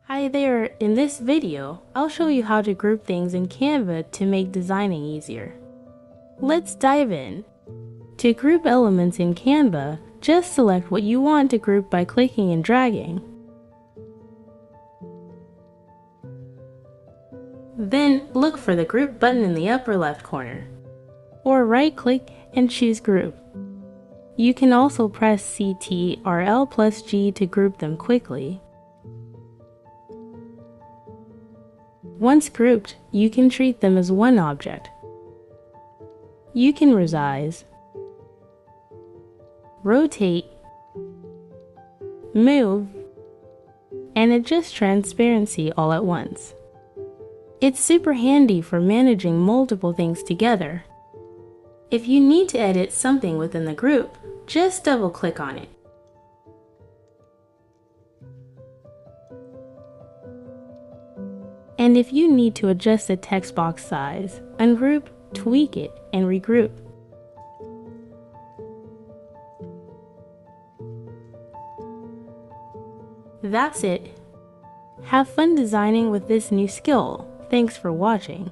Hi there, in this video, I'll show you how to group things in Canva to make designing easier. Let's dive in. To group elements in Canva, just select what you want to group by clicking and dragging. Then look for the Group button in the upper left corner, or right-click and choose Group. You can also press Ctrl or L+G to group them quickly. Once grouped, you can treat them as one object. You can resize, rotate, move, and adjust transparency all at once. It's super handy for managing multiple things together. If you need to edit something within the group, just double-click on it. And if you need to adjust the text box size, ungroup, tweak it, and regroup. That's it. Have fun designing with this new skill. Thanks for watching.